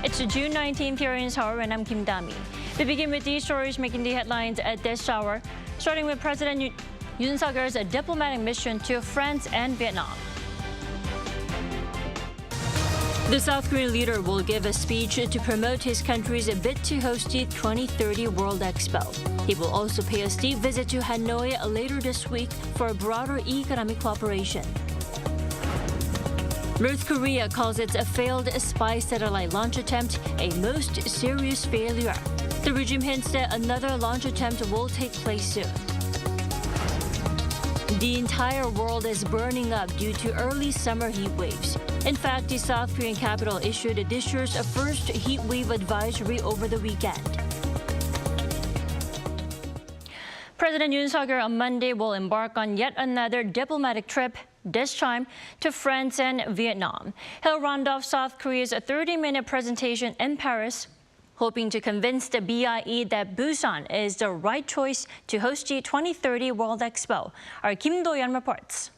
It's June 19th here in Seoul, and I'm Kim Dami. We begin with these stories making the headlines at this hour, starting with President Yoon Suk-yeol's diplomatic mission to France and Vietnam. The South Korean leader will give a speech to promote his country's bid to host the 2030 World Expo. He will also pay a state visit to Hanoi later this week for broader economic cooperation. North Korea calls its failed spy satellite launch attempt a most serious failure. The regime hints that another launch attempt will take place soon. The entire world is burning up due to early summer heat waves. In fact, the South Korean capital issued this year's first heat wave advisory over the weekend. President Yoon Suk-yeol on Monday will embark on yet another diplomatic trip, this time to France and Vietnam. He'll round off South Korea's 30-minute presentation in Paris, hoping to convince the BIE that Busan is the right choice to host the 2030 World Expo. Our Kim Do-yeon reports.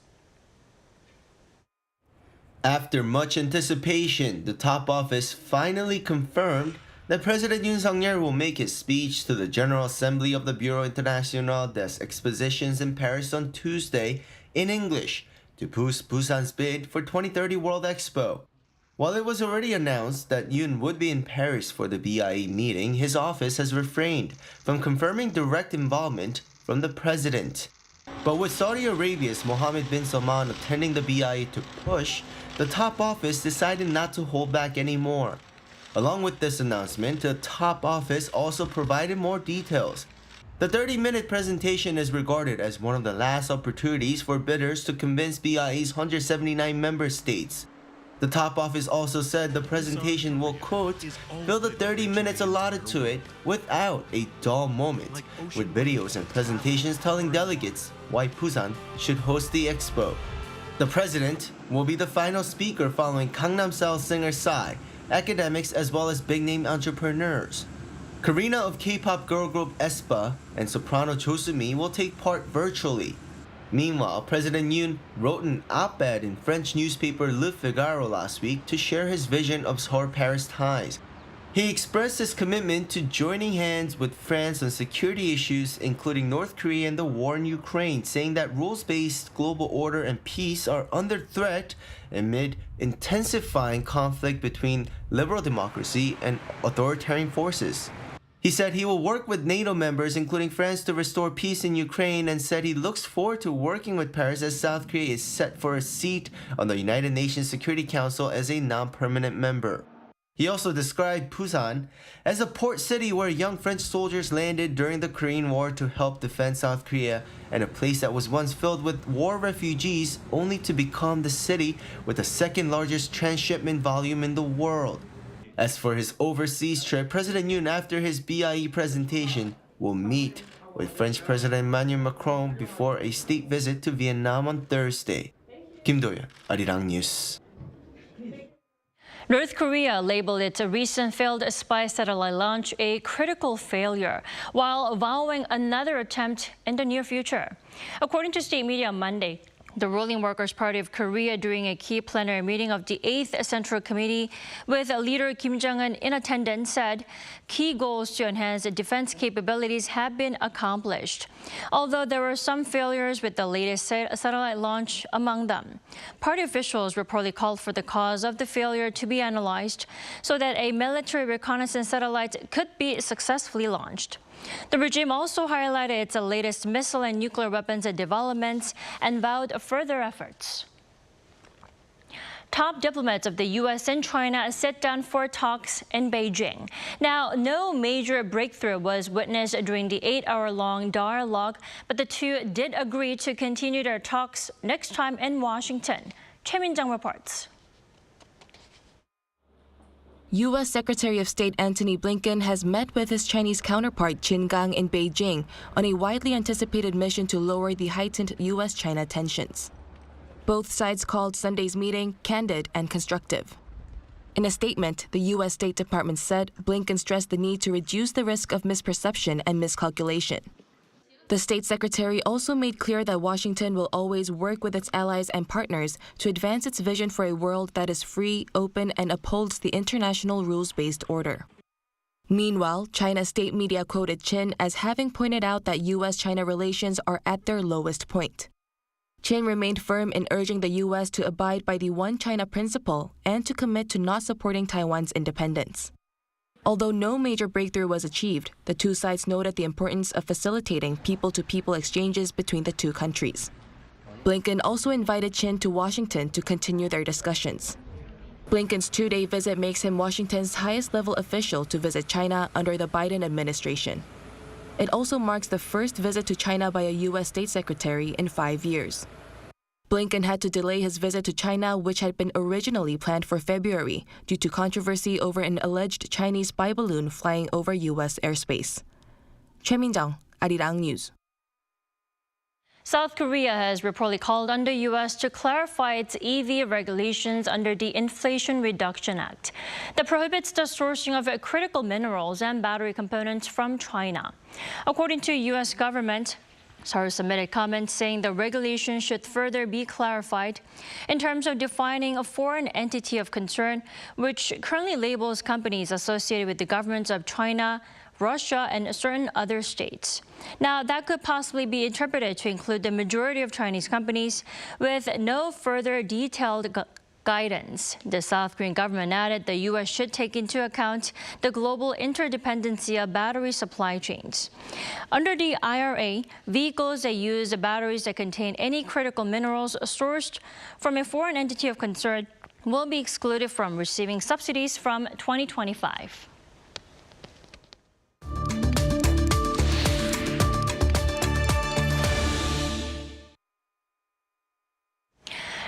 After much anticipation, the top office finally confirmed that President Yoon Suk-yeol will make his speech to the General Assembly of the Bureau International des Expositions in Paris on Tuesday in English to boost Busan's bid for 2030 World Expo. While it was already announced that Yoon would be in Paris for the BIE meeting, his office has refrained from confirming direct involvement from the president. But with Saudi Arabia's Mohammed bin Salman attending the BIE to push, the top office decided not to hold back anymore. Along with this announcement, the top office also provided more details. The 30-minute presentation is regarded as one of the last opportunities for bidders to convince BIE's 179 member states. The top office also said the presentation will, quote, fill the 30 minutes allotted to it without a dull moment, with videos and presentations telling delegates why Busan should host the expo. The president will be the final speaker following Gangnam-style singer Psy, academics as well as big-name entrepreneurs. Karina of K-pop girl group aespa and soprano Jo Soo-mi will take part virtually. Meanwhile, President Yoon wrote an op-ed in French newspaper Le Figaro last week to share his vision of Seoul-Paris ties. He expressed his commitment to joining hands with France on security issues, including North Korea and the war in Ukraine, saying that rules-based global order and peace are under threat amid intensifying conflict between liberal democracy and authoritarian forces. He said he will work with NATO members, including France, to restore peace in Ukraine, and said he looks forward to working with Paris as South Korea is set for a seat on the United Nations Security Council as a non-permanent member. He also described Busan as a port city where young French soldiers landed during the Korean War to help defend South Korea, and a place that was once filled with war refugees only to become the city with the second largest transshipment volume in the world. As for his overseas trip, President Yoon, after his BIE presentation, will meet with French President Emmanuel Macron before a state visit to Vietnam on Thursday. Kim Do-yeon, Arirang News. North Korea labeled its recent failed spy satellite launch a critical failure, while vowing another attempt in the near future. According to state media on Monday, the ruling Workers' Party of Korea, during a key plenary meeting of the 8th Central Committee with leader Kim Jong-un in attendance, said key goals to enhance defense capabilities have been accomplished, although there were some failures with the latest satellite launch among them. Party officials reportedly called for the cause of the failure to be analyzed so that a military reconnaissance satellite could be successfully launched. The regime also highlighted its latest missile and nuclear weapons developments and vowed further efforts. Top diplomats of the U.S. and China sit down for talks in Beijing. Now, no major breakthrough was witnessed during the 8-hour-long dialogue, but the two did agree to continue their talks next time in Washington. Choi Min-jung reports. U.S. Secretary of State Antony Blinken has met with his Chinese counterpart Qin Gang in Beijing on a widely anticipated mission to lower the heightened U.S. China tensions. Both sides called Sunday's meeting candid and constructive. In a statement, the U.S. State Department said Blinken stressed the need to reduce the risk of misperception and miscalculation. The state secretary also made clear that Washington will always work with its allies and partners to advance its vision for a world that is free, open, and upholds the international rules-based order. Meanwhile, China's state media quoted Qin as having pointed out that U.S. China relations are at their lowest point. Qin remained firm in urging the U.S. to abide by the One China principle and to commit to not supporting Taiwan's independence. Although no major breakthrough was achieved, the two sides noted the importance of facilitating people-to-people exchanges between the two countries. Blinken also invited Qin to Washington to continue their discussions. Blinken's two-day visit makes him Washington's highest-level official to visit China under the Biden administration. It also marks the first visit to China by a U.S. State Secretary in 5 years. Blinken had to delay his visit to China, which had been originally planned for February, due to controversy over an alleged Chinese spy balloon flying over U.S. airspace. Choi Min-jung, Arirang News. South Korea has reportedly called on the U.S. to clarify its EV regulations under the Inflation Reduction Act that prohibits the sourcing of critical minerals and battery components from China. According to U.S. government, Seoul submitted comments saying the regulation should further be clarified in terms of defining a foreign entity of concern, which currently labels companies associated with the governments of China, Russia, and certain other states. Now, that could possibly be interpreted to include the majority of Chinese companies, with no further detailed guidance. The South Korean government added the U.S. should take into account the global interdependency of battery supply chains. Under the IRA, vehicles that use batteries that contain any critical minerals sourced from a foreign entity of concern will be excluded from receiving subsidies from 2025.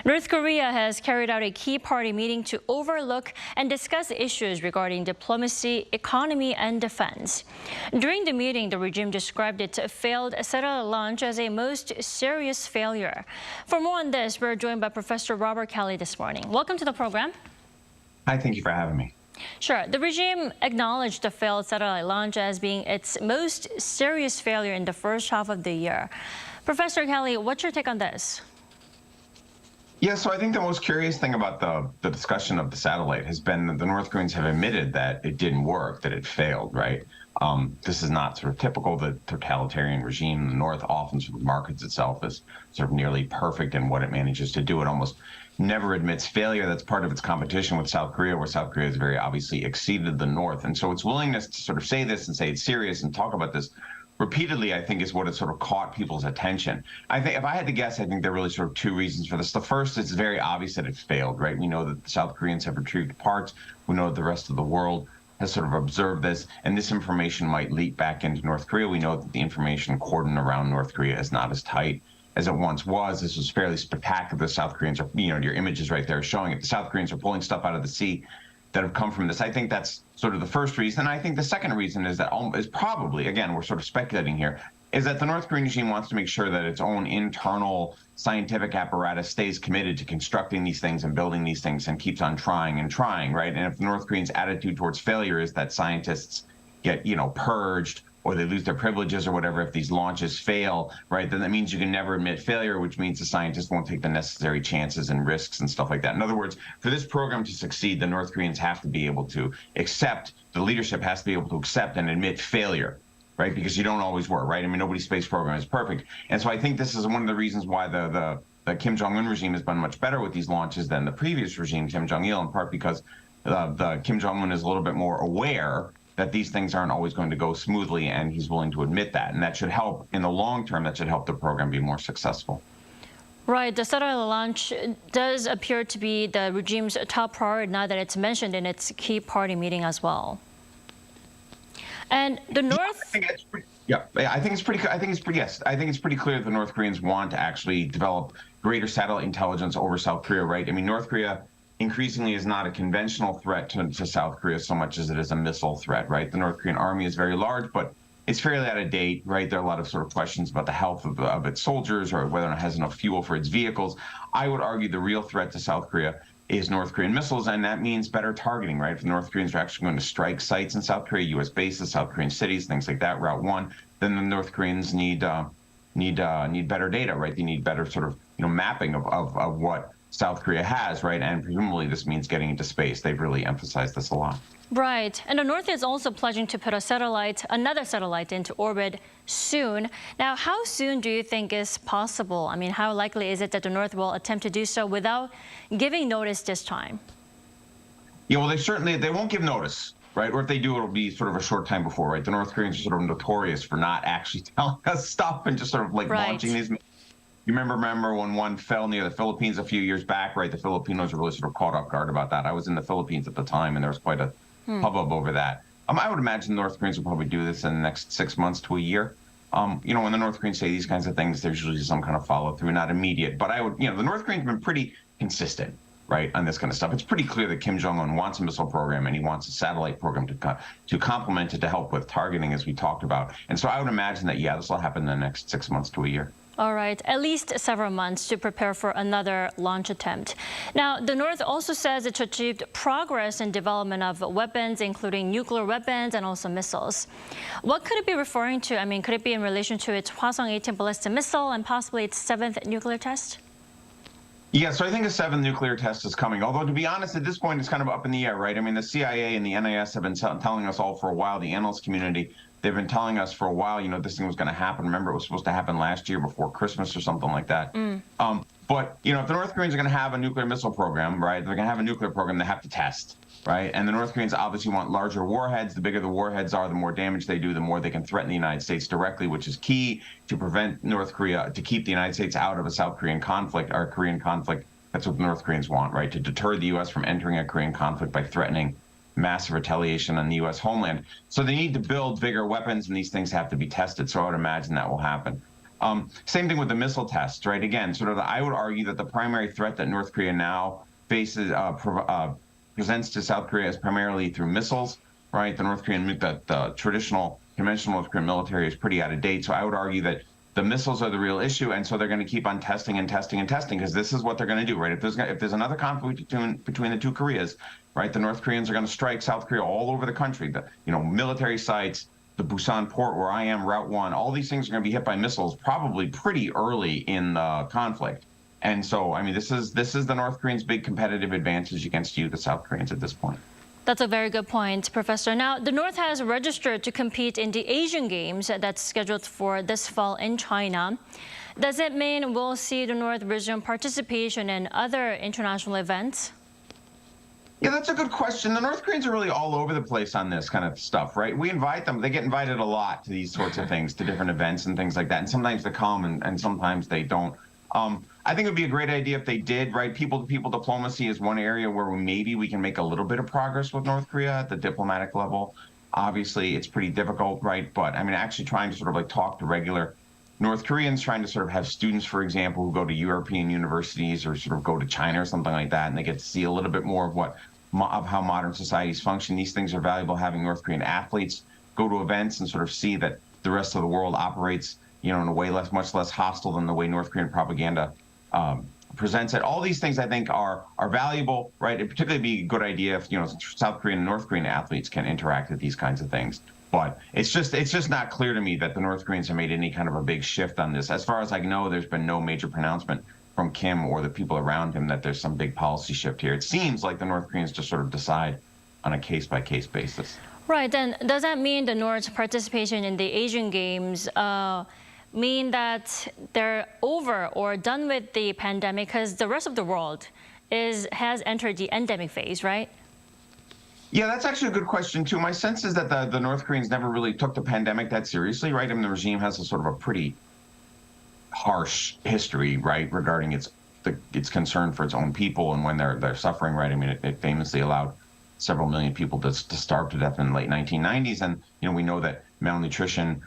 North Korea has carried out a key party meeting to overlook and discuss issues regarding diplomacy, economy, and defense. During the meeting, the regime described its failed satellite launch as a most serious failure. For more on this, we're joined by Professor Robert Kelly this morning. Welcome to the program. Hi, thank you for having me. Sure. The regime acknowledged the failed satellite launch as being its most serious failure in the first half of the year. Professor Kelly, what's your take on this? Yeah, so I think the most curious thing about the discussion of the satellite has been that the North Koreans have admitted that it didn't work, that it failed, right? This is not sort of typical. The totalitarian regime in the North often sort of markets itself as sort of nearly perfect in what it manages to do. It almost never admits failure. That's part of its competition with South Korea, where South Korea has very obviously exceeded the North. And so its willingness to sort of say this and say it's serious and talk about this repeatedly, I think, is what has sort of caught people's attention. I think if I had to guess, I think there are really sort of two reasons for this. The first, it's very obvious that it failed, right? We know that the South Koreans have retrieved parts. We know that the rest of the world has sort of observed this, and this information might leak back into North Korea. We know that the information cordon around North Korea is not as tight as it once was. This was fairly spectacular. The South Koreans are, your images right there showing it. The South Koreans are pulling stuff out of the sea that have come from this. I think that's sort of the first reason. And I think the second reason is that is probably, again, we're sort of speculating here, is that the North Korean regime wants to make sure that its own internal scientific apparatus stays committed to constructing these things and building these things and keeps on trying and trying, right? And if the North Koreans' attitude towards failure is that scientists get, purged or they lose their privileges or whatever if these launches fail, right, then that means you can never admit failure, which means the scientists won't take the necessary chances and risks and stuff like that. In other words, for this program to succeed, the North Koreans have to be able to accept, the leadership has to be able to accept and admit failure, right, because you don't always work, right? I mean, nobody's space program is perfect. And so I think this is one of the reasons why the Kim Jong-un regime has been much better with these launches than the previous regime, Kim Jong-il, in part because the Kim Jong-un is a little bit more aware that these things aren't always going to go smoothly, and he's willing to admit that. And that should help, in the long term, that should help the program be more successful. Right. The satellite launch does appear to be the regime's top priority now that it's mentioned in its key party meeting as well. And the North... I think it's pretty clear that the North Koreans want to actually develop greater satellite intelligence over South Korea, right? I mean, North Korea increasingly is not a conventional threat to South Korea so much as it is a missile threat, right? The North Korean army is very large, but it's fairly out of date, right? There are a lot of sort of questions about the health of its soldiers or whether or not it has enough fuel for its vehicles. I would argue the real threat to South Korea is North Korean missiles, and that means better targeting, right? If the North Koreans are actually going to strike sites in South Korea, U.S. bases, South Korean cities, things like that, Route 1, then the North Koreans need better data, right? They need better sort of mapping of what South Korea has, right? And presumably this means getting into space. They've really emphasized this a lot. Right. And the North is also pledging to put another satellite into orbit soon. Now, how soon do you think is possible? I mean, how likely is it that the North will attempt to do so without giving notice this time? Yeah, well, they won't give notice, right? Or if they do, it'll be sort of a short time before, right? The North Koreans are sort of notorious for not actually telling us stuff and just sort of like launching these. You remember when one fell near the Philippines a few years back, right? The Filipinos were really sort of caught off guard about that. I was in the Philippines at the time, and there was quite a hubbub over that. I would imagine the North Koreans will probably do this in the next 6 months to a year. When the North Koreans say these kinds of things, there's usually some kind of follow through, not immediate. But the North Koreans have been pretty consistent, right, on this kind of stuff. It's pretty clear that Kim Jong-un wants a missile program, and he wants a satellite program to complement it, to help with targeting, as we talked about. And so I would imagine that, yeah, this will happen in the next 6 months to a year. All right, at least several months to prepare for another launch attempt. Now, the North also says it's achieved progress in development of weapons, including nuclear weapons and also missiles. What could it be referring to? I mean, could it be in relation to its Hwasong-18 ballistic missile and possibly its 7th nuclear test? Yeah, so I think a 7th nuclear test is coming. Although, to be honest, at this point, it's kind of up in the air, right? I mean, the CIA and the NIS have been telling us all for a while, the analyst community, they've been telling us for a while, this thing was going to happen. Remember, it was supposed to happen last year before Christmas or something like that. But, if the North Koreans are going to have a nuclear missile program, right, they're going to have a nuclear program, they have to test, right? And the North Koreans obviously want larger warheads. The bigger the warheads are, the more damage they do, the more they can threaten the United States directly, which is key to prevent North Korea, to keep the United States out of a South Korean conflict or a Korean conflict. That's what the North Koreans want, right? To deter the U.S. from entering a Korean conflict by threatening massive retaliation on the U.S. homeland. So they need to build bigger weapons, and these things have to be tested. So I would imagine that will happen. Same thing with the missile tests, right? Again, I would argue that the primary threat that North Korea now faces, presents to South Korea is primarily through missiles, right? The traditional conventional North Korean military is pretty out of date. So I would argue that the missiles are the real issue, and so they're going to keep on testing and testing and testing, because this is what they're going to do, right? If there's another conflict between the two Koreas, right, the North Koreans are going to strike South Korea all over the country. The military sites, the Busan port where I am, Route 1, all these things are going to be hit by missiles probably pretty early in the conflict. And so, I mean, this is the North Koreans' big competitive advantage against the South Koreans at this point. That's a very good point, Professor. Now, the North has registered to compete in the Asian Games that's scheduled for this fall in China. Does it mean we'll see the North resume participation in other international events? Yeah, that's a good question. The North Koreans are really all over the place on this kind of stuff, right? We invite them. They get invited a lot to these sorts of things, to different events and things like that. And sometimes they come and sometimes they don't. I think it would be a great idea if they did, right? People-to-people diplomacy is one area where maybe we can make a little bit of progress with North Korea at the diplomatic level. Obviously, it's pretty difficult, right? But I mean, actually trying to sort of like talk to regular North Koreans, trying to sort of have students, for example, who go to European universities or sort of go to China or something like that, and they get to see a little bit more of how modern societies function. These things are valuable. Having North Korean athletes go to events and sort of see that the rest of the world operates, in a way much less hostile than the way North Korean propaganda presents it. All these things, I think, are valuable, right? It'd particularly be a good idea if South Korean and North Korean athletes can interact at these kinds of things. But it's just not clear to me that the North Koreans have made any kind of a big shift on this. As far as I know, there's been no major pronouncement from Kim or the people around him that there's some big policy shift here. It seems like the North Koreans just sort of decide on a case-by-case basis. Right. Then does that mean the North's participation in the Asian Games mean that they're over or done with the pandemic, because the rest of the world has entered the endemic phase, right? Yeah, that's actually a good question, too. My sense is that the North Koreans never really took the pandemic that seriously, right? I mean, the regime has a sort of a pretty harsh history, right, regarding its concern for its own people and when they're suffering, right? I mean, it famously allowed several million people to starve to death in the late 1990s. And, we know that malnutrition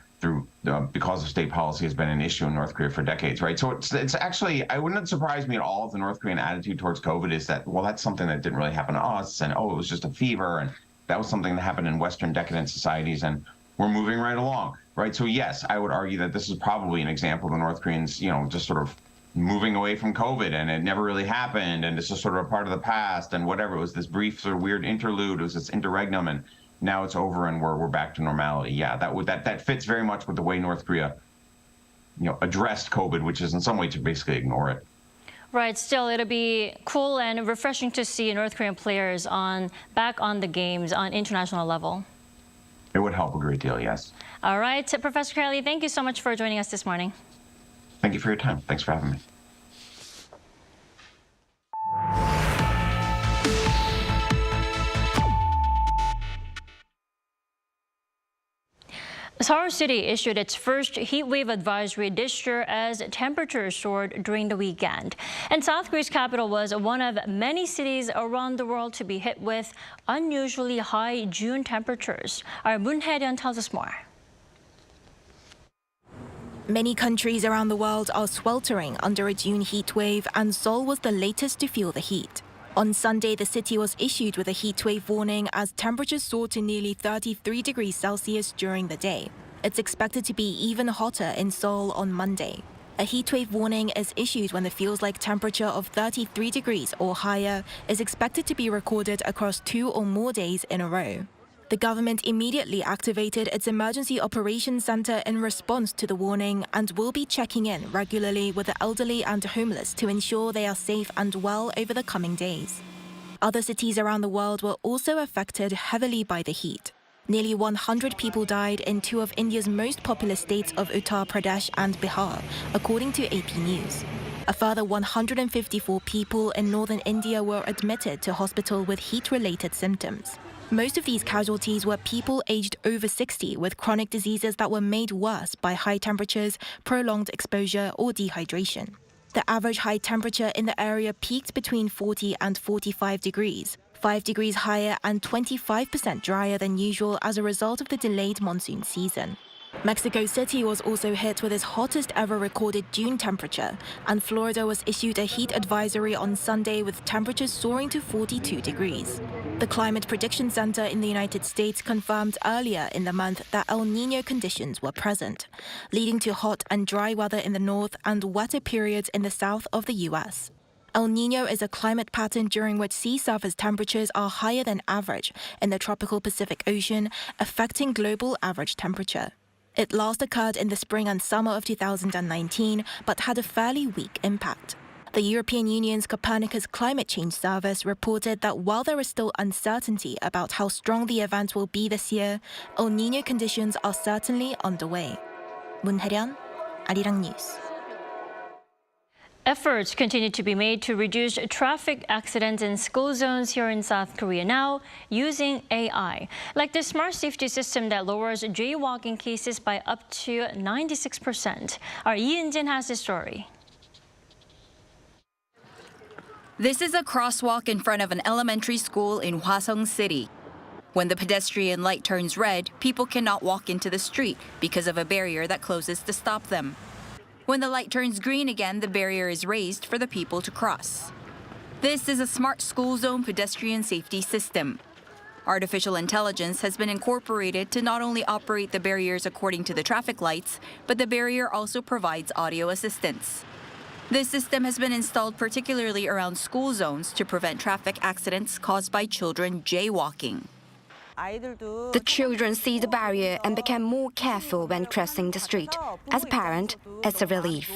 because of state policy has been an issue in North Korea for decades, right? So it's actually, it wouldn't surprise me at all if the North Korean attitude towards COVID is that, well, that's something that didn't really happen to us, and it was just a fever, and that was something that happened in Western decadent societies, and we're moving right along, right? So yes, I would argue that this is probably an example of the North Koreans, just sort of moving away from COVID and it never really happened and it's just sort of a part of the past and whatever. It was this brief sort of weird interlude. It was this interregnum and now it's over and we're back to normality. Yeah, that fits very much with the way North Korea, addressed COVID, which is in some way to basically ignore it. Right. Still, it'll be cool and refreshing to see North Korean players back on the games on international level. It would help a great deal, yes. All right. Professor Kelly, thank you so much for joining us this morning. Thank you for your time. Thanks for having me. Seoul City issued its first heatwave advisory this year as temperatures soared during the weekend. And South Korea's capital was one of many cities around the world to be hit with unusually high June temperatures. Our Moon Hae-ryun tells us more. Many countries around the world are sweltering under a June heatwave, and Seoul was the latest to feel the heat. On Sunday, the city was issued with a heatwave warning as temperatures soared to nearly 33 degrees Celsius during the day. It's expected to be even hotter in Seoul on Monday. A heatwave warning is issued when the feels-like temperature of 33 degrees or higher is expected to be recorded across 2 or more days in a row. The government immediately activated its Emergency Operations Center in response to the warning and will be checking in regularly with the elderly and homeless to ensure they are safe and well over the coming days. Other cities around the world were also affected heavily by the heat. Nearly 100 people died in 2 of India's most populous states of Uttar Pradesh and Bihar, according to AP News. A further 154 people in northern India were admitted to hospital with heat-related symptoms. Most of these casualties were people aged over 60 with chronic diseases that were made worse by high temperatures, prolonged exposure, or dehydration. The average high temperature in the area peaked between 40 and 45 degrees, 5 degrees higher and 25% drier than usual as a result of the delayed monsoon season. Mexico City was also hit with its hottest ever recorded June temperature, and Florida was issued a heat advisory on Sunday with temperatures soaring to 42 degrees. The Climate Prediction Center in the United States confirmed earlier in the month that El Niño conditions were present, leading to hot and dry weather in the north and wetter periods in the south of the U.S. El Niño is a climate pattern during which sea surface temperatures are higher than average in the tropical Pacific Ocean, affecting global average temperature. It last occurred in the spring and summer of 2019, but had a fairly weak impact. The European Union's Copernicus Climate Change Service reported that while there is still uncertainty about how strong the event will be this year, El Niño conditions are certainly underway. Moon Hae-ryun, Arirang News. Efforts continue to be made to reduce traffic accidents in school zones here in South Korea now using AI, like the smart safety system that lowers jaywalking cases by up to 96%. Our Yoon has the story. This is a crosswalk in front of an elementary school in Hwasong City. When the pedestrian light turns red, people cannot walk into the street because of a barrier that closes to stop them. When the light turns green again, the barrier is raised for the people to cross. This is a smart school zone pedestrian safety system. Artificial intelligence has been incorporated to not only operate the barriers according to the traffic lights, but the barrier also provides audio assistance. This system has been installed particularly around school zones to prevent traffic accidents caused by children jaywalking. The children see the barrier and become more careful when crossing the street. As a parent, it's a relief.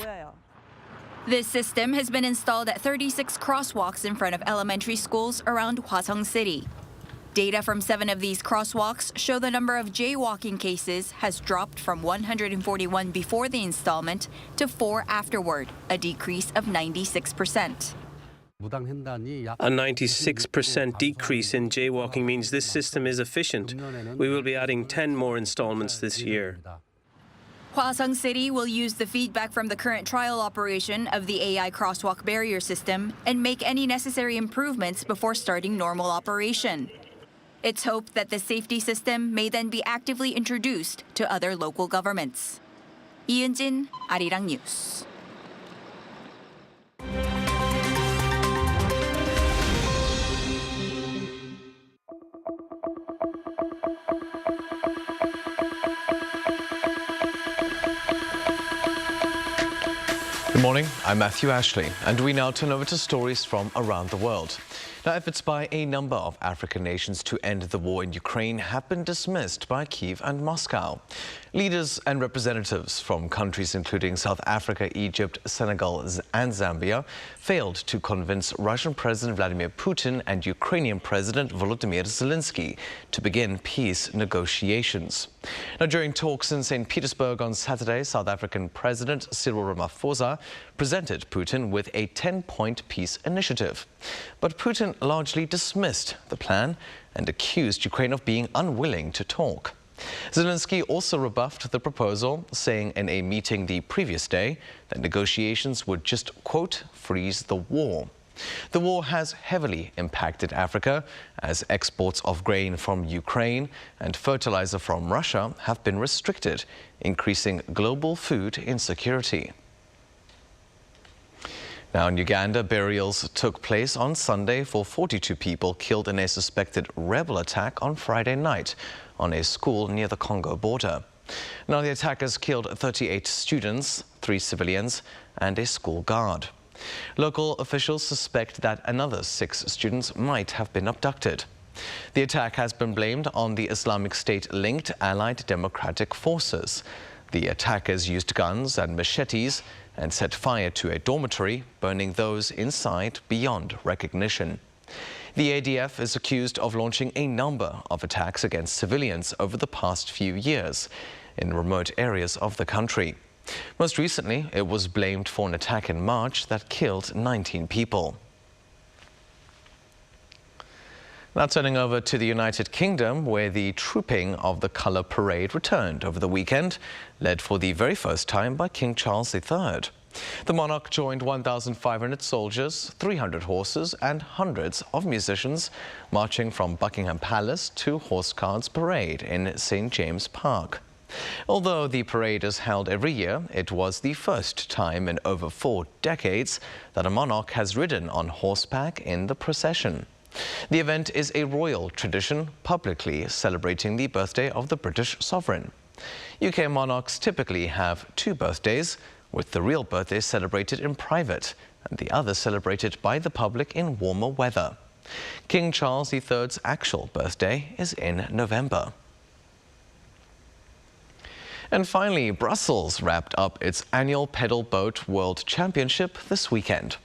This system has been installed at 36 crosswalks in front of elementary schools around Hwasong City. Data from 7 of these crosswalks show the number of jaywalking cases has dropped from 141 before the installment to 4 afterward, a decrease of 96%. A 96% decrease in jaywalking means this system is efficient. We will be adding 10 more installments this year. Hwasong City will use the feedback from the current trial operation of the AI crosswalk barrier system and make any necessary improvements before starting normal operation. It's hoped that the safety system may then be actively introduced to other local governments. Yoon, Arirang News. Good morning, I'm Matthew Ashley, and we now turn over to stories from around the world. Now, efforts by a number of African nations to end the war in Ukraine have been dismissed by Kyiv and Moscow. Leaders and representatives from countries including South Africa, Egypt, Senegal and Zambia failed to convince Russian President Vladimir Putin and Ukrainian President Volodymyr Zelensky to begin peace negotiations. Now, during talks in St. Petersburg on Saturday, South African President Cyril Ramaphosa presented Putin with a 10-point peace initiative. But Putin largely dismissed the plan and accused Ukraine of being unwilling to talk. Zelensky also rebuffed the proposal, saying in a meeting the previous day that negotiations would just, quote, freeze the war. The war has heavily impacted Africa, as exports of grain from Ukraine and fertilizer from Russia have been restricted, increasing global food insecurity. Now in Uganda, burials took place on Sunday for 42 people killed in a suspected rebel attack on Friday night on a school near the Congo border. Now the attackers killed 38 students, 3 civilians and a school guard. Local officials suspect that another 6 students might have been abducted. The attack has been blamed on the Islamic State-linked Allied Democratic Forces. The attackers used guns and machetes and set fire to a dormitory, burning those inside beyond recognition. The ADF is accused of launching a number of attacks against civilians over the past few years in remote areas of the country. Most recently, it was blamed for an attack in March that killed 19 people. Now turning over to the United Kingdom, where the trooping of the Colour Parade returned over the weekend, led for the very first time by King Charles III. The monarch joined 1,500 soldiers, 300 horses and hundreds of musicians marching from Buckingham Palace to Horse Guards Parade in St. James Park. Although the parade is held every year, it was the first time in over 4 decades that a monarch has ridden on horseback in the procession. The event is a royal tradition, publicly celebrating the birthday of the British sovereign. UK monarchs typically have 2 birthdays, with the real birthday celebrated in private and the other celebrated by the public in warmer weather. King Charles III's actual birthday is in November. And finally, Brussels wrapped up its annual Pedal Boat World Championship this weekend.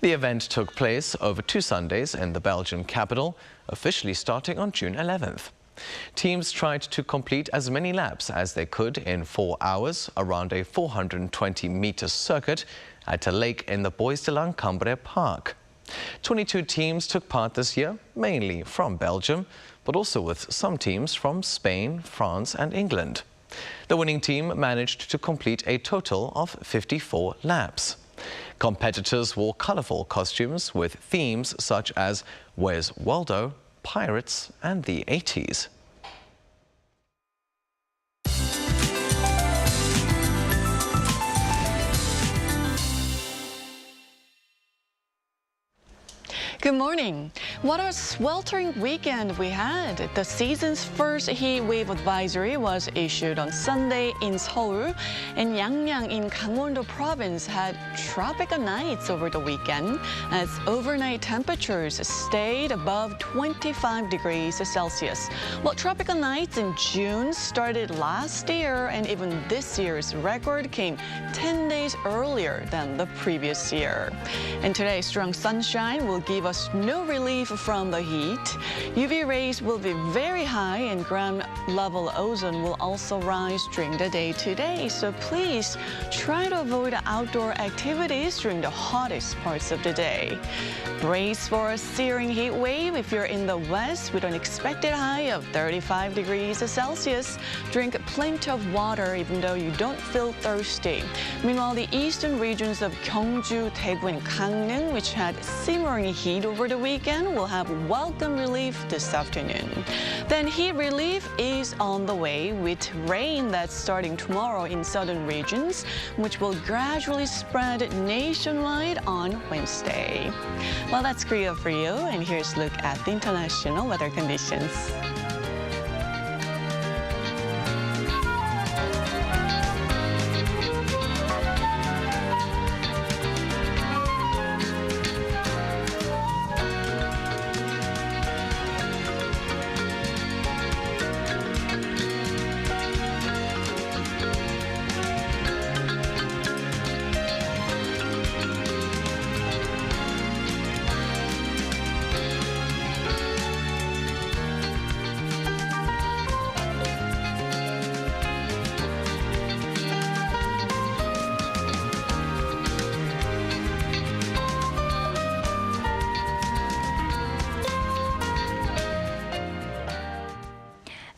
The event took place over 2 Sundays in the Belgian capital, officially starting on June 11th. Teams tried to complete as many laps as they could in 4 hours around a 420-meter circuit at a lake in the Bois de l'Encombre Park. 22 teams took part this year, mainly from Belgium, but also with some teams from Spain, France and England. The winning team managed to complete a total of 54 laps. Competitors wore colourful costumes with themes such as Where's Waldo?, Pirates and the 80s. Good morning. What a sweltering weekend we had. The season's first heat wave advisory was issued on Sunday in Seoul, and Yangyang in Gangwon-do province had tropical nights over the weekend as overnight temperatures stayed above 25 degrees Celsius. Well, tropical nights in June started last year, and even this year's record came 10 days earlier than the previous year. And today, strong sunshine will give us no relief from the heat. UV rays will be very high and ground level ozone will also rise during the day today. So please try to avoid outdoor activities during the hottest parts of the day. Brace for a searing heat wave if you're in the west with an expected high of 35 degrees Celsius. Drink plenty of water even though you don't feel thirsty. Meanwhile, the eastern regions of Gyeongju, Daegu and Gangneung, which had simmering heat over the weekend, will have welcome relief this afternoon. Then heat relief is on the way with rain that's starting tomorrow in southern regions, which will gradually spread nationwide on Wednesday. Well, that's Korea for you, and here's a look at the international weather conditions.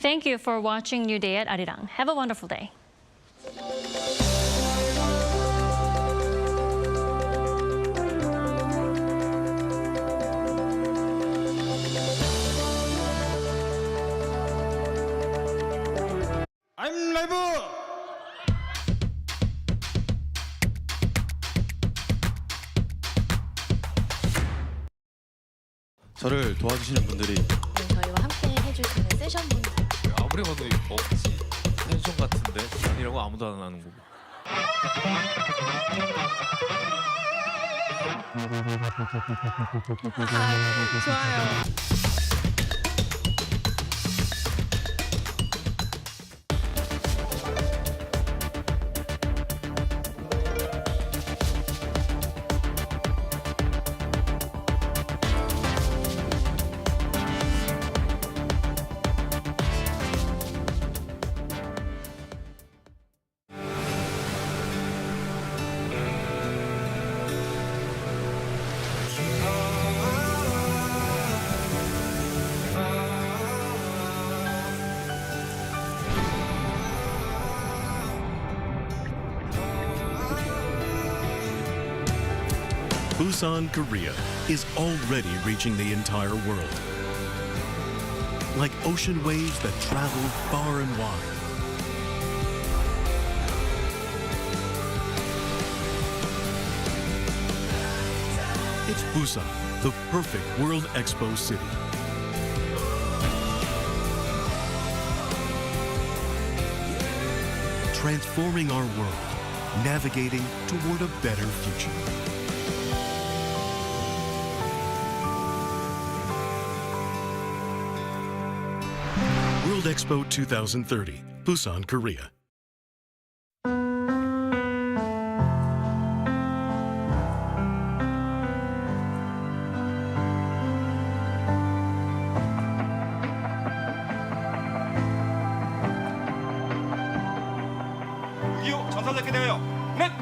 Thank you for watching New Day at Arirang. Have a wonderful day. I'm live! 저를 도와주시는 분들이 저희와 함께 해줄 수 있는 세션분들 아무리 봐도 이거 없지. 텐션 같은데 아니라고 아무도 안 하는 거고. 좋아요. Busan, Korea is already reaching the entire world. Like ocean waves that travel far and wide. It's Busan, the perfect World Expo city. Transforming our world, navigating toward a better future. World Expo 2030, Busan, Korea. 전사받게 되어요. 넷!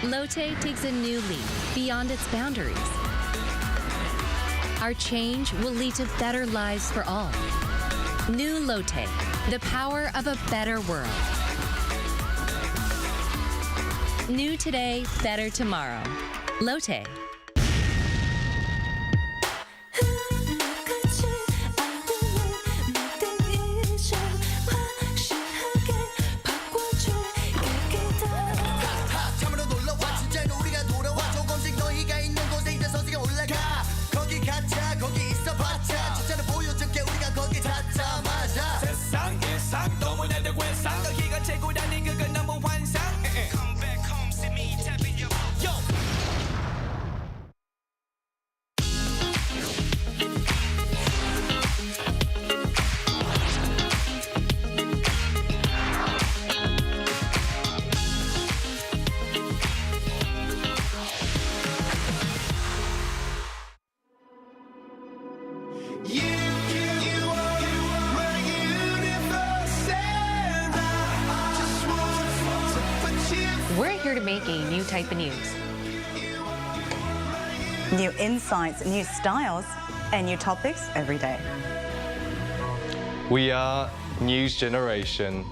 Lotte takes a new leap beyond its boundaries. Our change will lead to better lives for all. New Lotte, the power of a better world. New today, better tomorrow. Lotte. here to make a new type of news. New insights, new styles, and new topics every day. We are News Generation.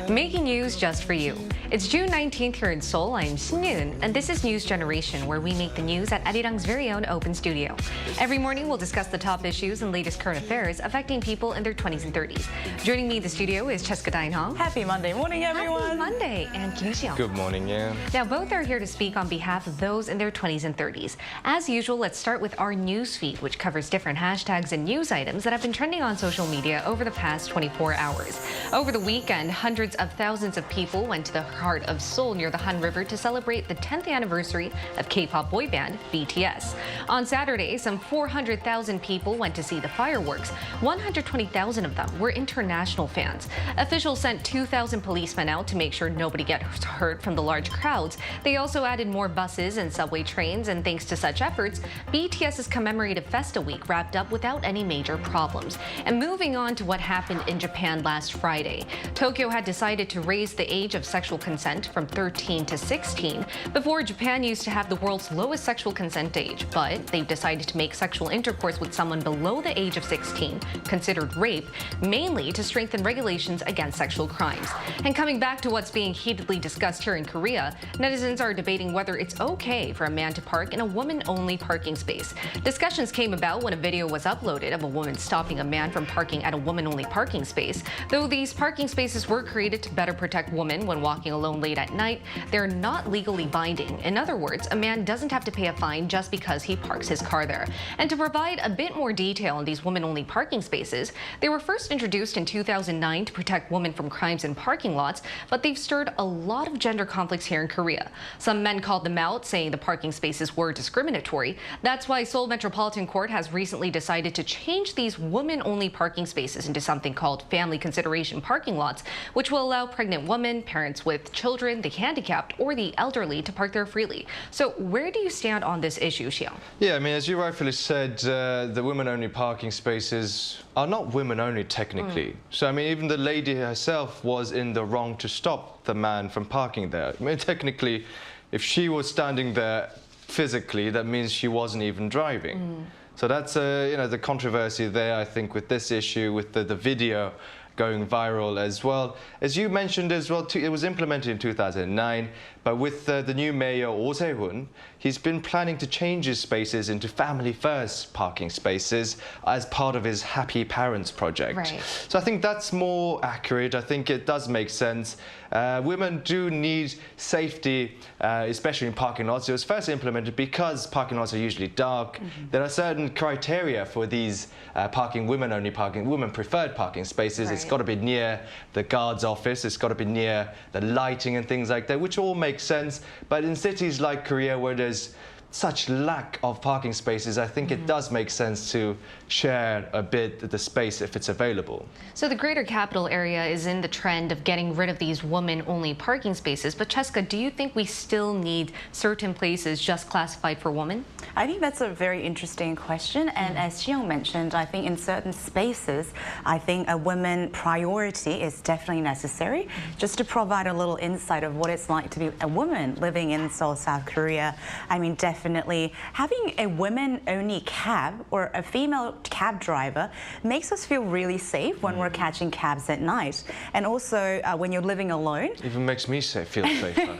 Making news just for you. It's June 19th here in Seoul. I'm Yoon, and this is News Generation, where we make the news at Arirang's very own open studio. Every morning, we'll discuss the top issues and latest current affairs affecting people in their 20s and 30s. Joining me in the studio is Cheska Dain-hong. Happy Monday morning, everyone. Happy Monday, and Kim Xiang. Good morning, yeah. Now, both are here to speak on behalf of those in their 20s and 30s. As usual, let's start with our news feed, which covers different hashtags and news items that have been trending on social media over the past 24 hours. Over the weekend, hundreds of thousands of people went to the heart of Seoul near the Han River to celebrate the 10th anniversary of K-pop boy band BTS. On Saturday, some 400,000 people went to see the fireworks. 120,000 of them were international fans. Officials sent 2,000 policemen out to make sure nobody gets hurt from the large crowds. They also added more buses and subway trains, and thanks to such efforts, BTS's commemorative Festa Week wrapped up without any major problems. And moving on to what happened in Japan last Friday. Tokyo had decided to raise the age of sexual consent from 13 to 16. Before, Japan used to have the world's lowest sexual consent age, but they've decided to make sexual intercourse with someone below the age of 16 considered rape, mainly to strengthen regulations against sexual crimes. And coming back to what's being heatedly discussed here in Korea, netizens are debating whether it's okay for a man to park in a woman-only parking space. Discussions came about when a video was uploaded of a woman stopping a man from parking at a woman-only parking space. Though these parking spaces were created to better protect women when walking alone late at night, they're not legally binding. In other words, a man doesn't have to pay a fine just because he parks his car there. And to provide a bit more detail on these women-only parking spaces, they were first introduced in 2009 to protect women from crimes in parking lots, but they've stirred a lot of gender conflicts here in Korea. Some men called them out, saying the parking spaces were discriminatory. That's why Seoul Metropolitan Court has recently decided to change these women-only parking spaces into something called family consideration parking lots, which will allow pregnant women, parents with children, the handicapped, or the elderly to park there freely. So where do you stand on this issue, Xiao? Yeah, I mean, as you rightfully said, the women-only parking spaces are not women-only technically. So, I mean, even the lady herself was in the wrong to stop the man from parking there. I mean, technically, if she was standing there physically, that means she wasn't even driving. So that's, you know, the controversy there, I think, with this issue, with the video going viral as well. As you mentioned as well, it was implemented in 2009, but with the new mayor, Oh Se-hoon, he's been planning to change his spaces into family-first parking spaces as part of his Happy Parents project. Right. So I think that's more accurate. I think it does make sense. Women do need safety, especially in parking lots. It was first implemented because parking lots are usually dark. There are certain criteria for these women-only parking, women-preferred parking spaces. Right. It's got to be near the guard's office. It's got to be near the lighting and things like that, which all make sense. But in cities like Korea, where there's such lack of parking spaces, I think it does make sense to share a bit the space if it's available. So the greater capital area is in the trend of getting rid of these women-only parking spaces. But Cheska, do you think we still need certain places just classified for women? I think that's a very interesting question. And as Xiong mentioned, I think in certain spaces, I think a women priority is definitely necessary. Just to provide a little insight of what it's like to be a woman living in Seoul, South Korea, I mean, definitely having a women-only cab or a female cab driver makes us feel really safe when we're catching cabs at night. And also when you're living alone. Even makes me feel safer.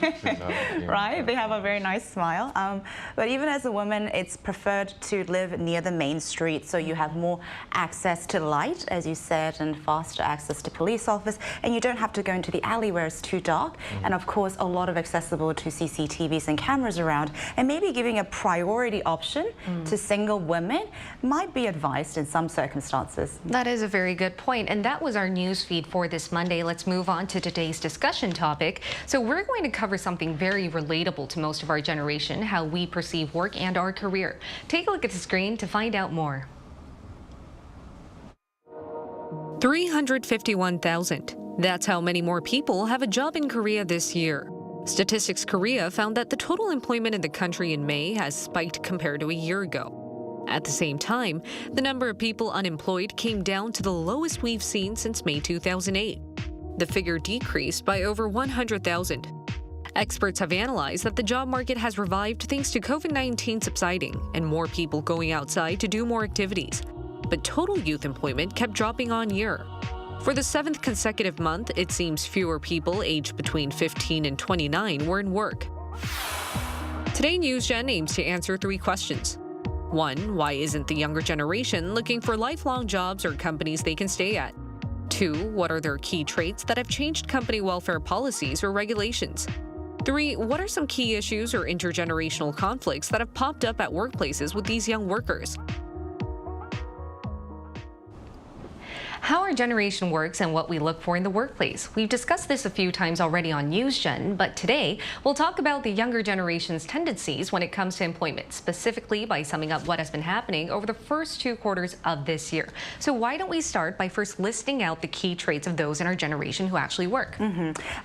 Right? They have a very nice smile. But even as a woman, it's preferred to live near the main street, so you have more access to light, as you said, and faster access to police office, and you don't have to go into the alley where it's too dark. And of course, a lot of accessible to CCTVs and cameras around, and maybe giving a priority option to single women might be advised in some circumstances. That is a very good point, and that was our news feed for this Monday. Let's move on to today's discussion topic. So we're going to cover something very relatable to most of our generation, how we perceive work and our career. Take a look at the screen to find out more. 351,000. That's how many more people have a job in Korea this year. Statistics Korea found that the total employment in the country in May has spiked compared to a year ago. At the same time, the number of people unemployed came down to the lowest we've seen since May 2008. The figure decreased by over 100,000. Experts have analyzed that the job market has revived thanks to COVID-19 subsiding and more people going outside to do more activities. But total youth employment kept dropping on year. For the 7th consecutive month, it seems fewer people aged between 15 and 29 were in work. Today, NewsGen aims to answer 3 questions. 1. Why isn't the younger generation looking for lifelong jobs or companies they can stay at? 2. What are their key traits that have changed company welfare policies or regulations? 3. What are some key issues or intergenerational conflicts that have popped up at workplaces with these young workers? How our generation works and what we look for in the workplace. We've discussed this a few times already on NewsGen, but today we'll talk about the younger generation's tendencies when it comes to employment, specifically by summing up what has been happening over the first 2 quarters of this year. So why don't we start by first listing out the key traits of those in our generation who actually work?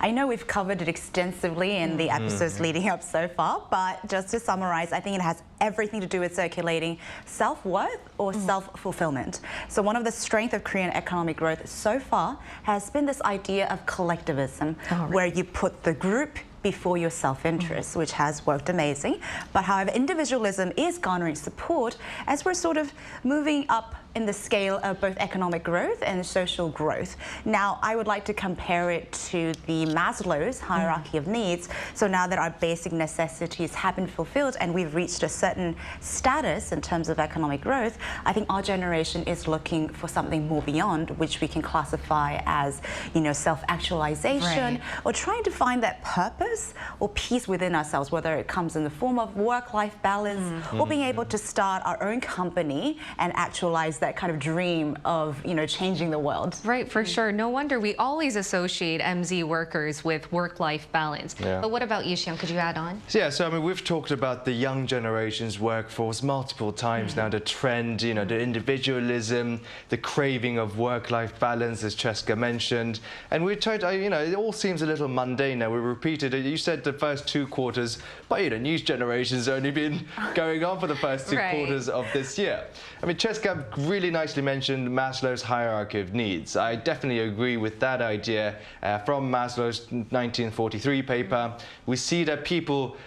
I know we've covered it extensively in the episodes leading up so far, but just to summarize, I think it has everything to do with circulating self-worth or self-fulfillment. So one of the strengths of Korean economic growth so far has been this idea of collectivism, where you put the group before your self-interest, which has worked amazing. But however, individualism is garnering support as we're sort of moving up in the scale of both economic growth and social growth. Now, I would like to compare it to the Maslow's hierarchy of needs. So now that our basic necessities have been fulfilled and we've reached a certain status in terms of economic growth, I think our generation is looking for something more beyond, which we can classify as, you know, self-actualization, or trying to find that purpose or peace within ourselves, whether it comes in the form of work-life balance or being able to start our own company and actualize that kind of dream of, you know, changing the world. Right, for sure. No wonder we always associate MZ workers with work-life balance. But what about you, Xiang? Could you add on? Yeah, so I mean, we've talked about the young generation's workforce multiple times now, the trend, you know, the individualism, the craving of work-life balance, as Cheska mentioned. And we tried, you know, it all seems a little mundane now. We repeated it. You said the first 2 quarters, but, you know, news generation's only been going on for the first 2 quarters of this year. I mean, Cheska really nicely mentioned Maslow's hierarchy of needs. I definitely agree with that idea from Maslow's 1943 paper. We see that people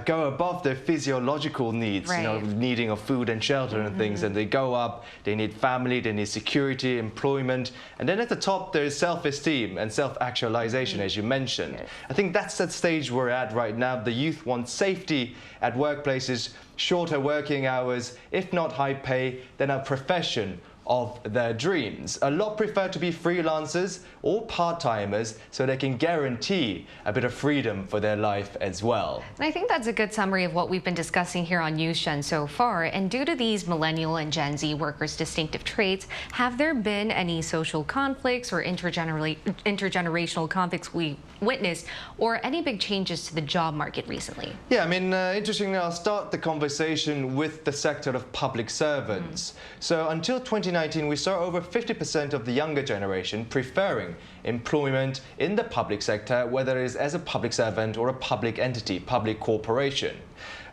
go above their physiological needs, you know, needing of food and shelter and things, and they go up, they need family, they need security, employment, and then at the top there's self-esteem and self-actualization, as you mentioned. I think that's the stage we're at right now. The youth want safety at workplaces, shorter working hours, if not high pay, then a profession of their dreams. A lot prefer to be freelancers or part-timers so they can guarantee a bit of freedom for their life as well. And I think that's a good summary of what we've been discussing here on NewsGen so far. And due to these millennial and Gen Z workers' distinctive traits, have there been any social conflicts or intergenerational conflicts we witnessed, or any big changes to the job market recently? Yeah, I mean, interestingly, I'll start the conversation with the sector of public servants. So until 2019, we saw over 50% of the younger generation preferring employment in the public sector, whether it is as a public servant or a public entity, public corporation.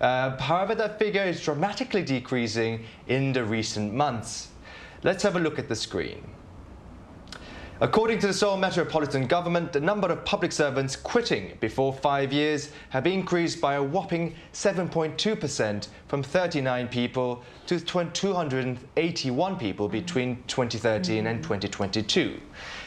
However, that figure is dramatically decreasing in the recent months. Let's have a look at the screen. According to the Seoul Metropolitan Government, the number of public servants quitting before 5 years have increased by a whopping 7.2% from 39 people to 281 people between 2013 and 2022.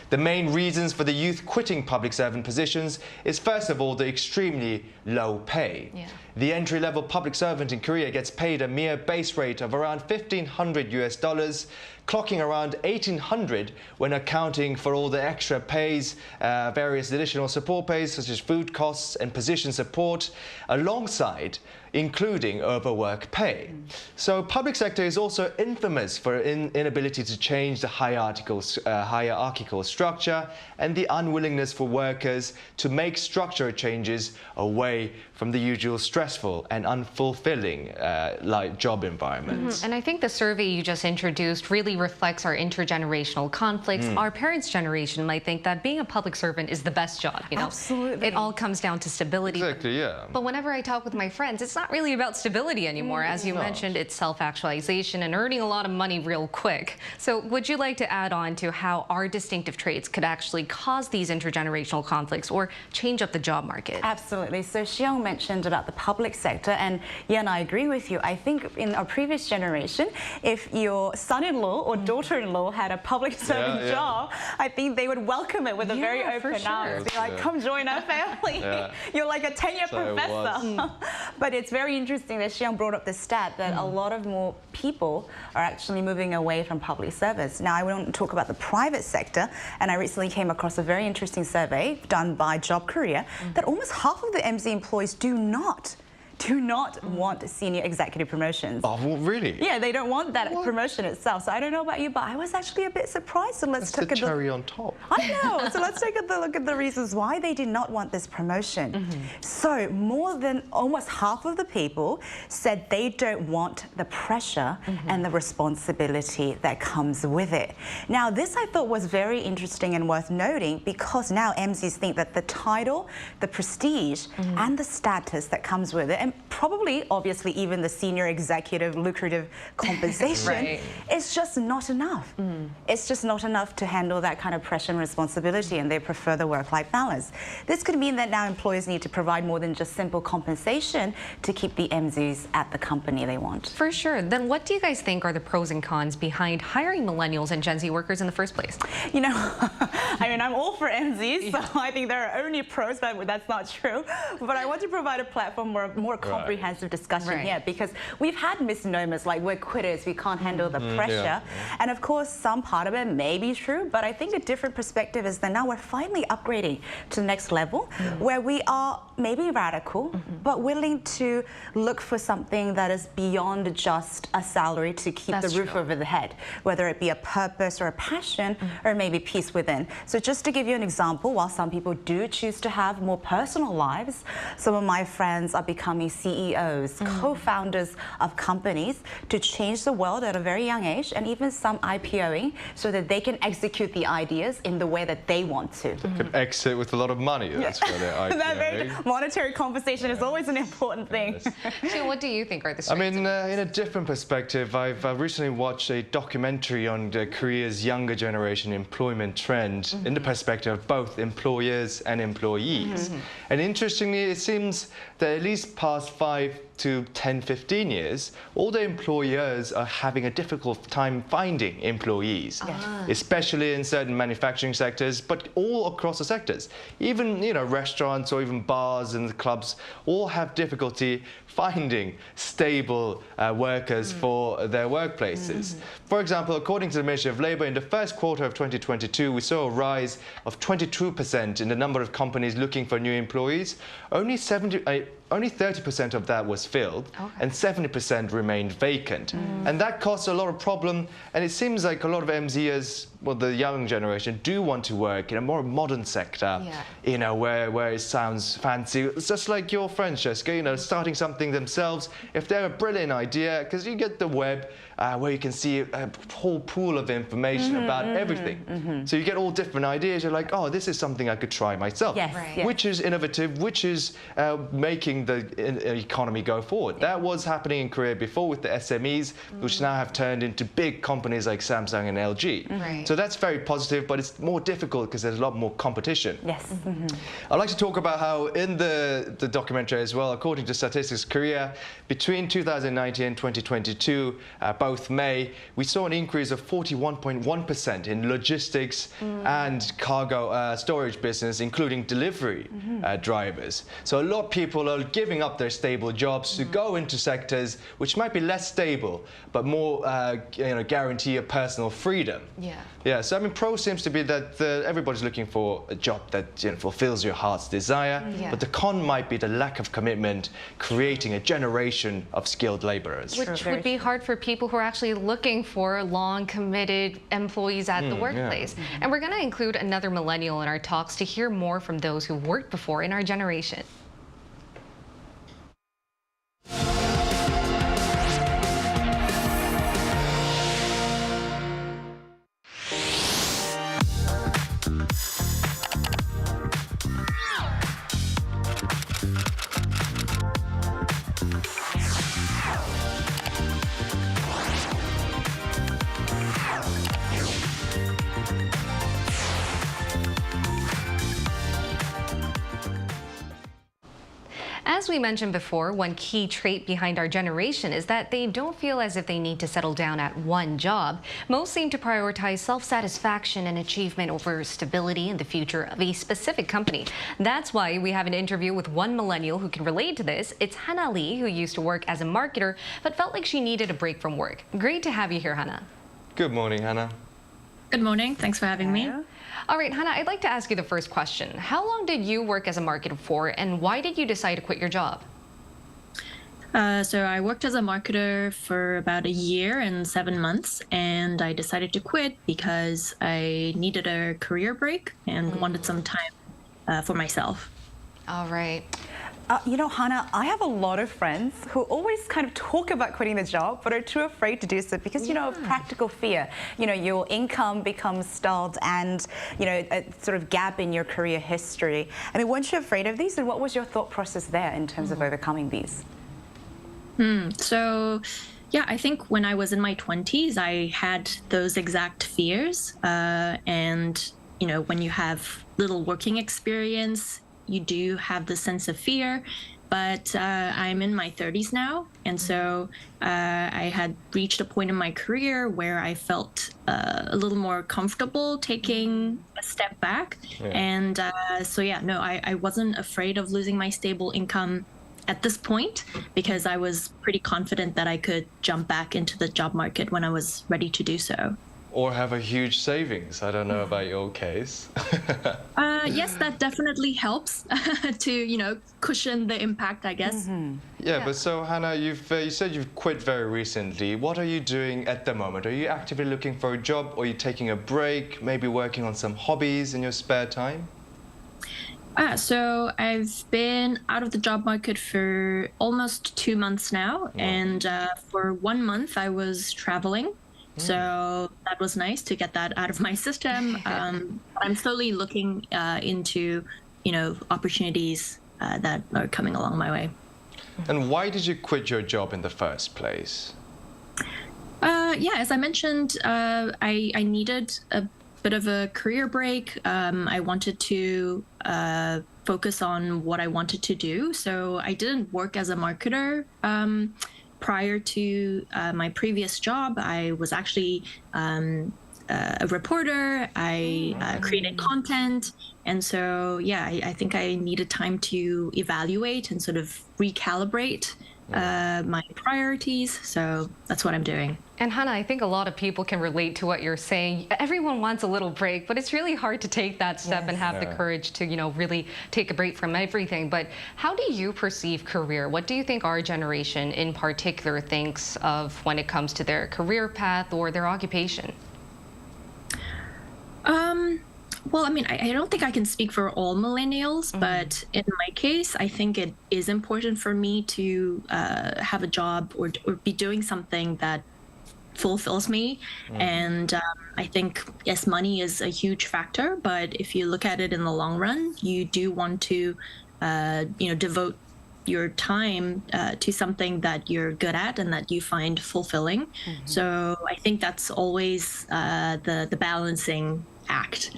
The main reasons for the youth quitting public servant positions is, first of all, the extremely low pay. The entry-level public servant in Korea gets paid a mere base rate of around $1,500, clocking around $1,800 when accounting for all the extra pays, various additional support pays such as food costs and position support, alongside including overwork pay. So public sector is also infamous for inability to change the hierarchical structure and the unwillingness for workers to make structural changes away from the usual stressful and unfulfilling job environments. And I think the survey you just introduced really reflects our intergenerational conflicts. Our parents' generation might think that being a public servant is the best job, you know? Absolutely. It all comes down to stability. Exactly, yeah. But whenever I talk with my friends, it's not really about stability anymore. As you mentioned, it's self-actualization and earning a lot of money real quick. So would you like to add on to how our distinctive traits could actually cause these intergenerational conflicts or change up the job market? Absolutely. So Xiong mentioned about the public sector, and yeah, and I agree with you. I think in our previous generation, if your son-in-law or daughter-in-law had a public serving job, I think they would welcome it with a very open arms. Be like, come join our family. You're like a 10-year professor. But it's very interesting that Xiong brought up the stat that a lot of more people are actually moving away from public service. Now, I want to talk about the private sector, and I recently came across a very interesting survey done by Job Korea that almost half of the MZ employees do not want senior executive promotions. Oh, well, really? Yeah, they don't want that promotion itself. So I don't know about you, but I was actually a bit surprised. So let's take the cherry on top. I know. So let's take a look at the reasons why they did not want this promotion. So more than almost half of the people said they don't want the pressure and the responsibility that comes with it. Now, this I thought was very interesting and worth noting because now MZs think that the title, the prestige, and the status that comes with it, and probably, obviously, even the senior executive lucrative compensation is just not enough. It's just not enough to handle that kind of pressure and responsibility, and they prefer the work-life balance. This could mean that now employers need to provide more than just simple compensation to keep the MZs at the company they want. For sure. Then what do you guys think are the pros and cons behind hiring millennials and Gen Z workers in the first place? You know, I mean, I'm all for MZs, so I think there are only pros, but that's not true. But I want to provide a platform for a more comprehensive discussion here, because we've had misnomers like we're quitters, we can't handle the pressure. And of course, some part of it may be true, but I think a different perspective is that now we're finally upgrading to the next level where we are maybe radical, but willing to look for something that is beyond just a salary to keep the roof over the head, whether it be a purpose or a passion or maybe peace within. So just to give you an example, while some people do choose to have more personal lives, some of my friends are becoming CEOs, co-founders of companies to change the world at a very young age, and even some IPOing so that they can execute the ideas in the way that they want to. They could exit with a lot of money. That's where they're IPOing. That very monetary compensation is always an important thing. So what do you think are the strengths? I mean, in a different perspective, I've recently watched a documentary on Korea's younger generation employment trend in the perspective of both employers and employees. And interestingly, it seems that at least past 5 to 10, 15 years, all the employers are having a difficult time finding employees, especially in certain manufacturing sectors, but all across the sectors. Even, you know, restaurants or even bars and clubs all have difficulty finding stable workers for their workplaces. For example, according to the Ministry of Labour, in the first quarter of 2022, we saw a rise of 22% in the number of companies looking for new employees. Only 30% of that was filled, and 70% remained vacant. And that caused a lot of problem, and it seems like a lot of MZers, well, the young generation, do want to work in a more modern sector, you know, where it sounds fancy. It's just like your friends, Jessica, you know, starting something themselves. If they're a brilliant idea, because you get the web, where you can see a whole pool of information about everything. So you get all different ideas. You're like, oh, this is something I could try myself. Which is innovative, which is making the economy go forward. That was happening in Korea before with the SMEs, which now have turned into big companies like Samsung and LG. So that's very positive, but it's more difficult because there's a lot more competition. I'd like to talk about how in the documentary as well, according to Statistics Korea, between 2019 and 2022, both May, we saw an increase of 41.1% in logistics and cargo storage business, including delivery drivers. So a lot of people are giving up their stable jobs to go into sectors which might be less stable, but more you know, guarantee a personal freedom. So I mean, pro seems to be that everybody's looking for a job that, you know, fulfills your heart's desire, but the con might be the lack of commitment, creating a generation of skilled laborers. Which would be hard for people who are actually looking for long, committed employees at the workplace. And we're going to include another millennial in our talks to hear more from those who worked before in our generation. As we mentioned before, one key trait behind our generation is that they don't feel as if they need to settle down at one job. Most seem to prioritize self-satisfaction and achievement over stability and the future of a specific company. That's why we have an interview with one millennial who can relate to this. It's Hannah Lee, who used to work as a marketer but felt like she needed a break from work. Great to have you here, Hannah. Good morning, Hannah. Good morning. Thanks for having me. All right, Hannah, I'd like to ask you the first question. How long did you work as a marketer for, and why did you decide to quit your job? So I worked as a marketer for about a year and 7 months, and I decided to quit because I needed a career break and wanted some time for myself. All right. You know, Hannah, I have a lot of friends who always kind of talk about quitting the job, but are too afraid to do so because, you know, of practical fear. You know, your income becomes stalled and, you know, a sort of gap in your career history. I mean, weren't you afraid of these? And what was your thought process there in terms of overcoming these? So, yeah, I think when I was in my 20s, I had those exact fears. And, you know, when you have little working experience, you do have the sense of fear, but I'm in my 30s now. And so I had reached a point in my career where I felt a little more comfortable taking a step back. And so, yeah, no, I wasn't afraid of losing my stable income at this point because I was pretty confident that I could jump back into the job market when I was ready to do so. Or have a huge savings. I don't know about your case. Yes, that definitely helps to, you know, cushion the impact, I guess. Yeah, but so Hannah, you said you've quit very recently. What are you doing at the moment? Are you actively looking for a job, or are you taking a break, maybe working on some hobbies in your spare time? So I've been out of the job market for almost 2 months now, and for 1 month I was traveling. So that was nice to get that out of my system. I'm slowly looking into, you know, opportunities that are coming along my way. And why did you quit your job in the first place? Yeah, as I mentioned, I needed a bit of a career break. I wanted to focus on what I wanted to do. So I didn't work as a marketer. Prior to my previous job, I was actually a reporter. I created content. And so, yeah, I think I needed time to evaluate and sort of recalibrate my priorities. So that's what I'm doing. And Hannah, I think a lot of people can relate to what you're saying. Everyone wants a little break, but it's really hard to take that step and have the courage to, you know, really take a break from everything. But how do you perceive career? What do you think our generation in particular thinks of when it comes to their career path or their occupation? Well, I mean, I don't think I can speak for all millennials, but in my case, I think it is important for me to have a job or be doing something that fulfills me. And I think, yes, money is a huge factor, but if you look at it in the long run, you do want to, you know, devote your time to something that you're good at and that you find fulfilling. So I think that's always the balancing act,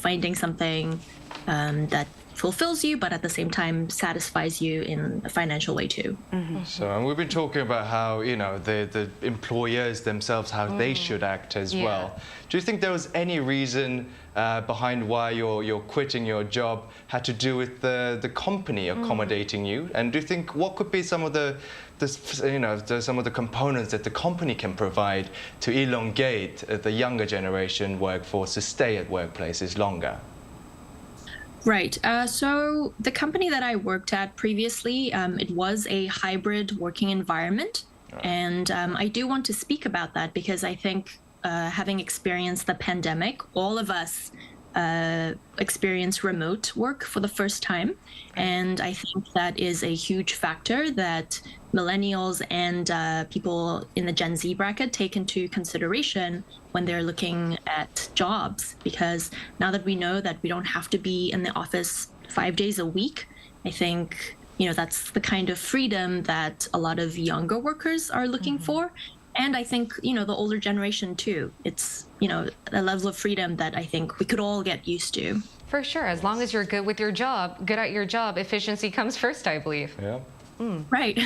finding something that fulfills you, but at the same time satisfies you in a financial way too. So, and we've been talking about how, you know, the employers themselves, how they should act as well. Do you think there was any reason behind why you're quitting your job had to do with the company accommodating you? And do you think what could be some of some of the components that the company can provide to elongate the younger generation workforce to stay at workplaces longer? Right. So the company that I worked at previously, it was a hybrid working environment. And I do want to speak about that because I think having experienced the pandemic, all of us experience remote work for the first time. And I think that is a huge factor that millennials and people in the Gen Z bracket take into consideration when they're looking at jobs, because now that we know that we don't have to be in the office 5 days a week, I think, you know, that's the kind of freedom that a lot of younger workers are looking for. And I think, the older generation too. It's, a level of freedom that I think we could all get used to. For sure. As long as you're good with your job, good at your job, efficiency comes first, I believe. Yeah. Right.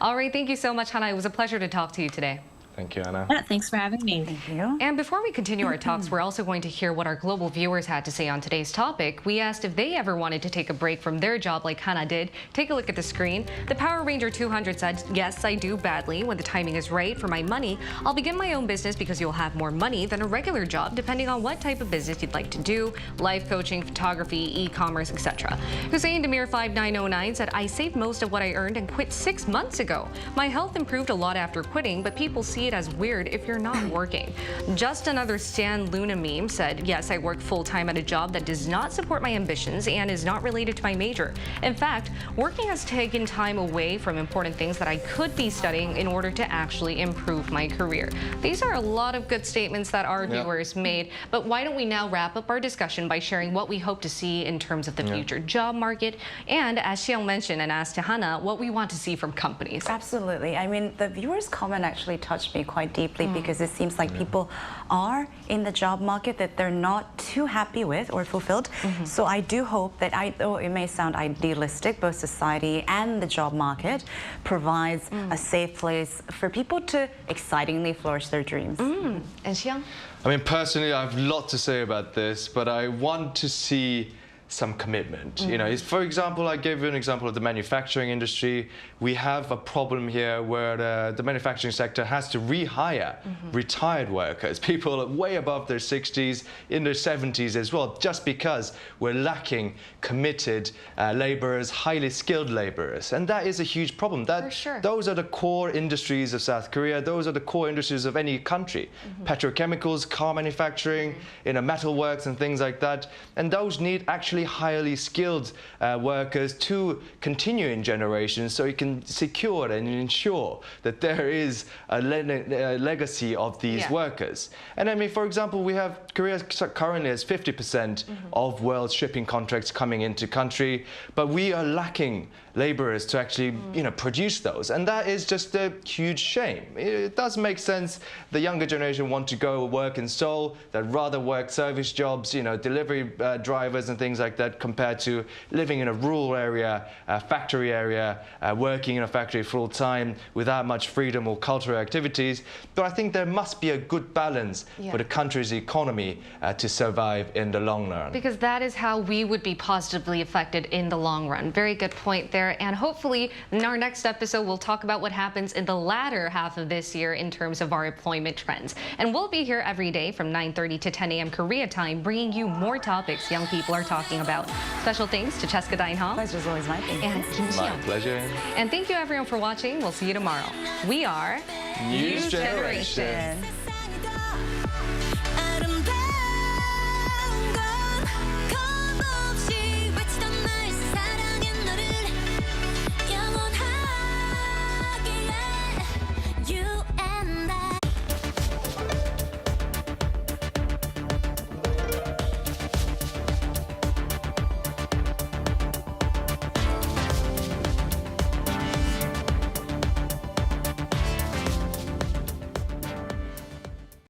All right. Thank you so much, Hannah. It was a pleasure to talk to you today. Thank you, Anna. Yeah, thanks for having me. Thank you. And before we continue our talks, we're also going to hear what our global viewers had to say on today's topic. We asked if they ever wanted to take a break from their job like Hannah did. Take a look at the screen. The Power Ranger 200 said, yes, I do badly. When the timing is right for my money, I'll begin my own business because you'll have more money than a regular job, depending on what type of business you'd like to do, life coaching, photography, e-commerce, etc. Hussein Demir 5909 said, I saved most of what I earned and quit 6 months ago. My health improved a lot after quitting, but people see it as weird if you're not working. Just another Stan Luna meme said, yes, I work full-time at a job that does not support my ambitions and is not related to my major. In fact, working has taken time away from important things that I could be studying in order to actually improve my career. These are a lot of good statements that our viewers made, but why don't we now wrap up our discussion by sharing what we hope to see in terms of the future job market and, as Xiang mentioned and asked to Hannah, what we want to see from companies. Absolutely. I mean, the viewer's comment actually touched me quite deeply because it seems like people are in the job market that they're not too happy with or fulfilled. So I do hope that, though it may sound idealistic, both society and the job market provides a safe place for people to excitingly flourish their dreams. And Xiang? I mean, personally, I have a lot to say about this, but I want to see some commitment. For example, I gave you an example of the manufacturing industry. We have a problem here where the manufacturing sector has to rehire retired workers, people way above their 60s, in their 70s as well, just because we're lacking committed laborers, highly skilled laborers. And that is a huge problem. Those are the core industries of South Korea. Those are the core industries of any country. Petrochemicals, car manufacturing, metalworks and things like that. And those need actually highly skilled workers to continue in generations, so you can secure and ensure that there is a legacy of these workers. And I mean, for example, we have Korea currently has 50% of world shipping contracts coming into country, but we are lacking laborers to actually produce those, and that is just a huge shame. It does make sense the younger generation want to go work in Seoul, they'd rather work service jobs, delivery drivers and things like that, compared to living in a rural area, factory area, working in a factory full time without much freedom or cultural activities. But I think there must be a good balance for the country's economy to survive in the long run. Because that is how we would be positively affected in the long run. Very good point there. And hopefully in our next episode, we'll talk about what happens in the latter half of this year in terms of our employment trends. And we'll be here every day from 9:30 to 10 a.m. Korea time, bringing you more topics young people are talking about. Special thanks to Cheska Dainha. Pleasure's always my thing. And Kim My Xiang. pleasure. And thank you everyone for watching. We'll see you tomorrow. We are News Generation.